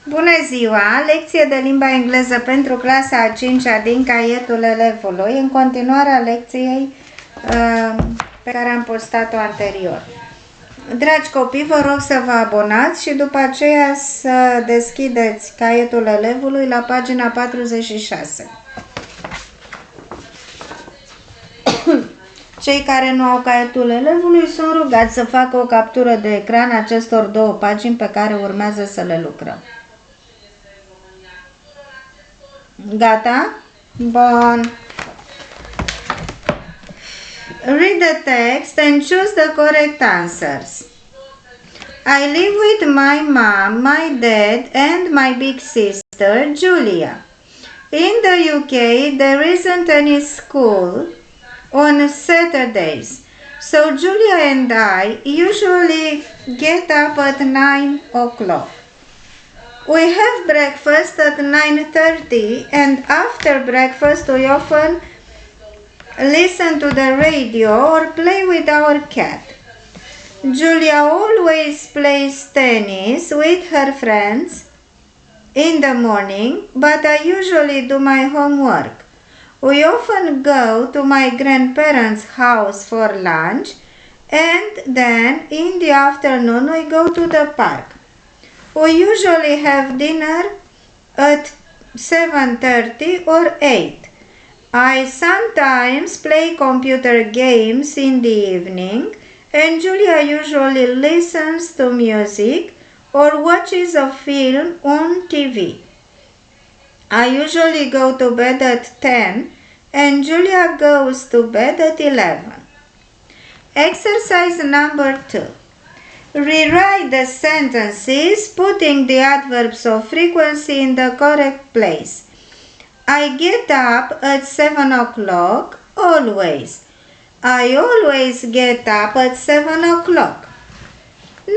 Bună ziua! Lecție de limba engleză pentru clasa a 5-a din Caietul Elevului, în continuarea lecției pe care am postat-o anterior. Dragi copii, vă rog să vă abonați și după aceea să deschideți Caietul Elevului la pagina 46. Cei care nu au Caietul Elevului sunt rugați să facă o captură de ecran acestor două pagini pe care urmează să le lucrăm. Gata? Bun. Read the text and choose the correct answers. I live with my mom, my dad, and my big sister, Julia. In the UK, there isn't any school on Saturdays, so Julia and I usually get up at 9 o'clock. We have breakfast at 9:30, and after breakfast we often listen to the radio or play with our cat. Julia always plays tennis with her friends in the morning, but I usually do my homework. We often go to my grandparents' house for lunch, and then in the afternoon we go to the park. We usually have dinner at 7:30 or 8. I sometimes play computer games in the evening, and Julia usually listens to music or watches a film on TV. I usually go to bed at 10, and Julia goes to bed at 11. Exercise number 2. Rewrite the sentences, putting the adverbs of frequency in the correct place. I get up at 7 o'clock, always. I always get up at 7 o'clock.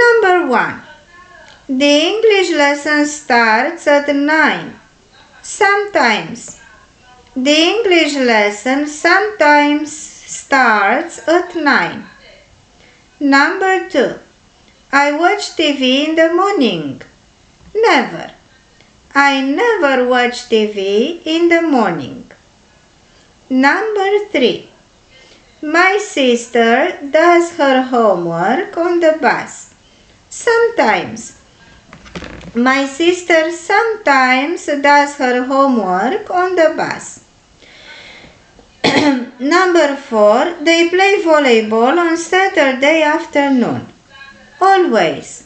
Number 1. The English lesson starts at 9. Sometimes. The English lesson sometimes starts at 9. Number 2. I watch TV in the morning. Never. I never watch TV in the morning. Number 3. My sister does her homework on the bus. Sometimes. My sister sometimes does her homework on the bus. Number 4. They play volleyball on Saturday afternoon. Always.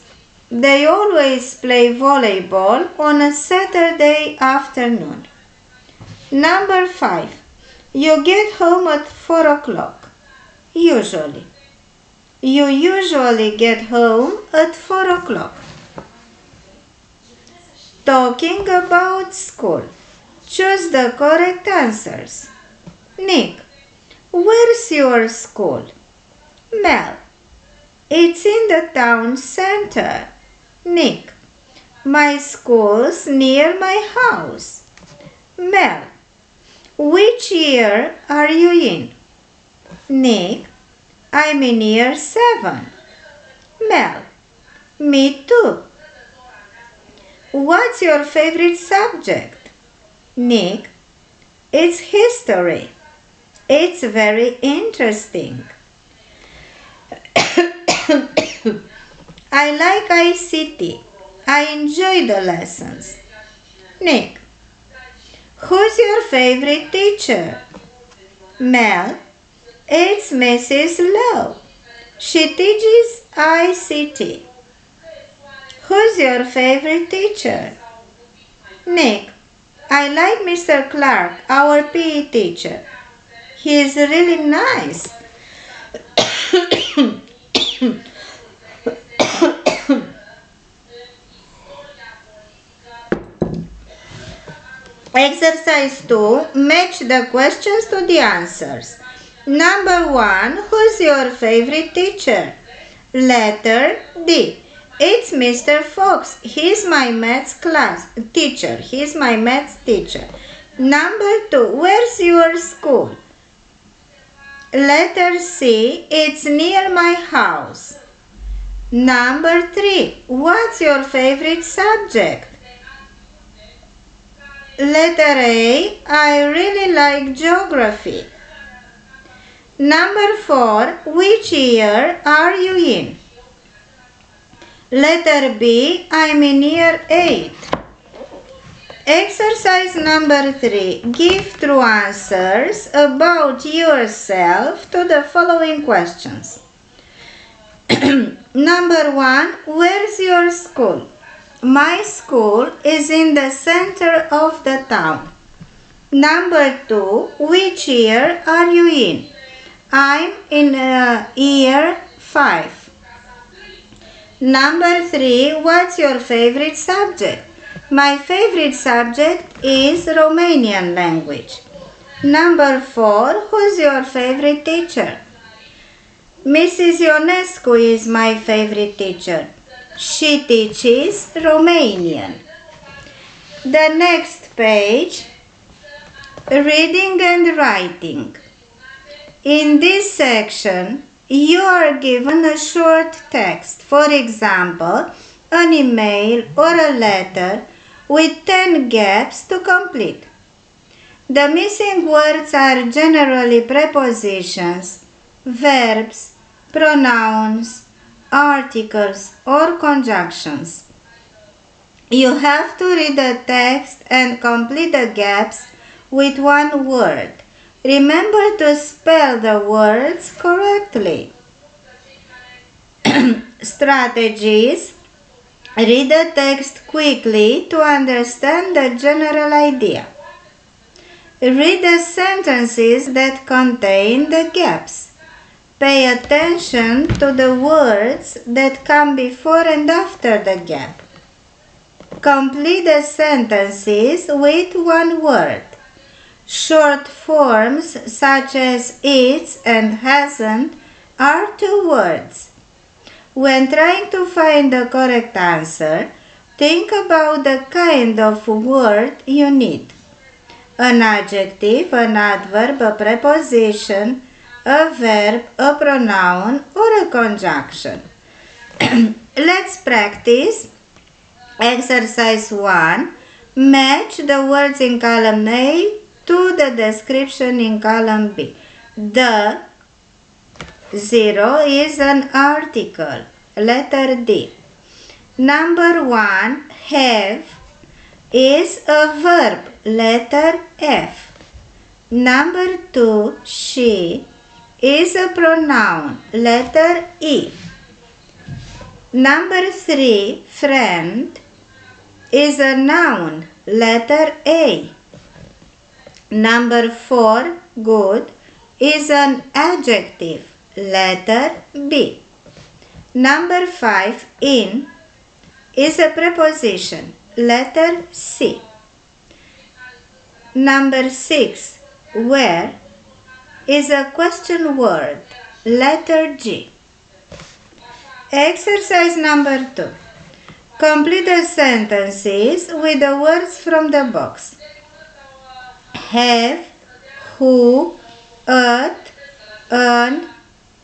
They always play volleyball on a Saturday afternoon. Number 5. You get home at 4 o'clock. Usually. You usually get home at 4 o'clock. Talking about school. Choose the correct answers. Nick, where's your school? Mel, it's in the town center. Nick, my school's near my house. Mel, which year are you in? Nick, I'm in year 7. Mel, me too. What's your favorite subject? Nick, it's history. It's very interesting. I like ICT. I enjoy the lessons. Nick, who's your favorite teacher? Mel, it's Mrs. Lowe. She teaches ICT. Who's your favorite teacher? Nick, I like Mr. Clark, our PE teacher. He is really nice. Exercise 2. Match the questions to the answers. Number 1. Who's your favorite teacher? Letter D. It's Mr. Fox. He's my maths teacher. He's my maths teacher. Number 2. Where's your school? Letter C. It's near my house. Number 3. What's your favorite subject? Letter A, I really like geography. Number 4, which year are you in? Letter B, I'm in year 8. Exercise number 3, give true answers about yourself to the following questions. Number 1, where's your school? My school is in the center of the town. Number 2, which year are you in? I'm in year 5. Number 3, what's your favorite subject? My favorite subject is Romanian language. Number 4, who's your favorite teacher? Mrs. Ionescu is my favorite teacher. She teaches Romanian. The next page, reading and writing. In this section, you are given a short text, for example, an email or a letter with 10 gaps to complete. The missing words are generally prepositions, verbs, pronouns, articles, or conjunctions. You have to read the text and complete the gaps with one word. Remember to spell the words correctly. Strategies. Read the text quickly to understand the general idea. Read the sentences that contain the gaps. Pay attention to the words that come before and after the gap. Complete the sentences with one word. Short forms such as it's and hasn't are 2 words. When trying to find the correct answer, think about the kind of word you need. An adjective, an adverb, a preposition, a verb, a pronoun, or a conjunction. Let's practice. Exercise 1. Match the words in column A to the description in column B. The 0 is an article. Letter D. Number 1, have, is a verb. Letter F. Number 2, she, is a pronoun. Letter E. Number 3, friend, is a noun. Letter A. Number 4, good, is an adjective. Letter B. Number 5, in, is a preposition. Letter C. Number 6, where, is a question word. Letter G. Exercise number 2. Complete the sentences with the words from the box. Have, who, at, an,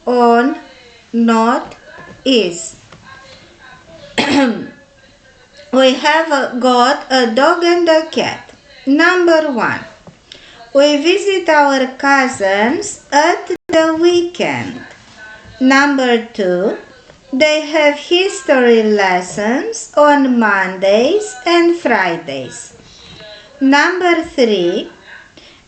on, not, is. We have got a dog and a cat. Number 1. We visit our cousins at the weekend. Number 2. They have history lessons on Mondays and Fridays. Number 3.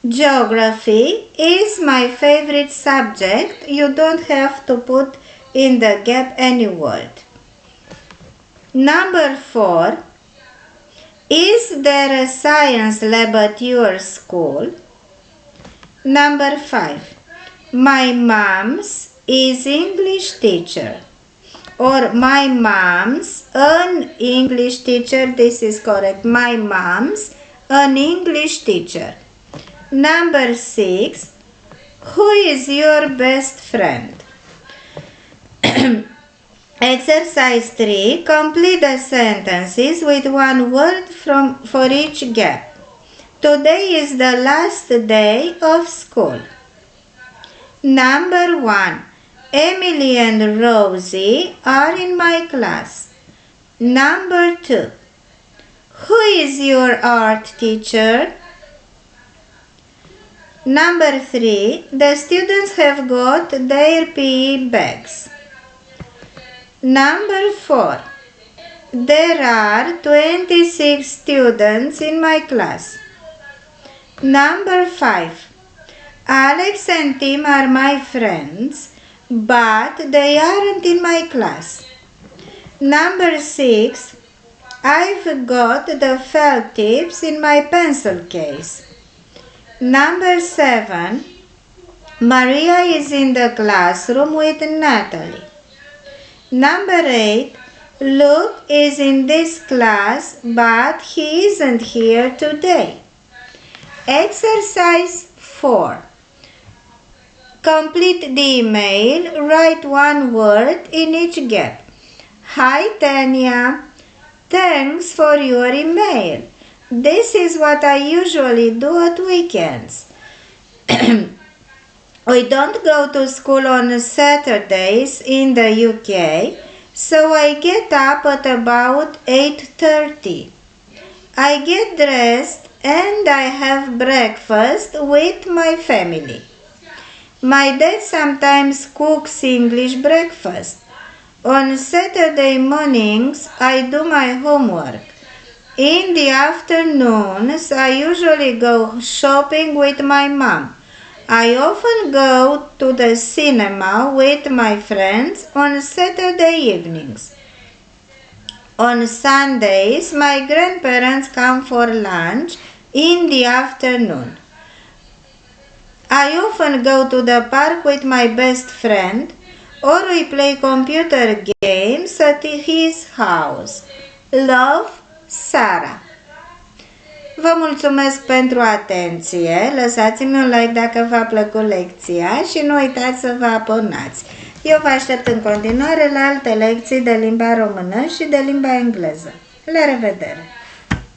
Geography is my favorite subject. You don't have to put in the gap any word. Number 4. Is there a science lab at your school? Number 5. My mom's is English teacher. Or my mom's an English teacher. This is correct. My mom's an English teacher. Number 6. Who is your best friend? Exercise 3. Complete the sentences with one word for each gap. Today is the last day of school. Number 1. Emily and Rosie are in my class. Number 2. Who is your art teacher? Number 3. The students have got their PE bags. Number 4. There are 26 students in my class. Number 5. Alex and Tim are my friends, but they aren't in my class. Number 6. I've got the felt tips in my pencil case. Number 7. Maria is in the classroom with Natalie. Number 8. Luke is in this class, but he isn't here today. Exercise 4. Complete the email. Write one word in each gap. Hi Tanya. Thanks for your email. This is what I usually do at weekends. We don't go to school on Saturdays in the UK, so I get up at about 8:30. I get dressed and I have breakfast with my family. My dad sometimes cooks English breakfast. On Saturday mornings, I do my homework. In the afternoons, I usually go shopping with my mom. I often go to the cinema with my friends on Saturday evenings. On Sundays, my grandparents come for lunch in the afternoon. I often go to the park with my best friend, or we play computer games at his house. Love, Sara. Vă mulțumesc pentru atenție, lăsați-mi un like dacă v-a plăcut lecția și nu uitați să vă abonați. Eu vă aștept în continuare la alte lecții de limba română și de limba engleză. La revedere!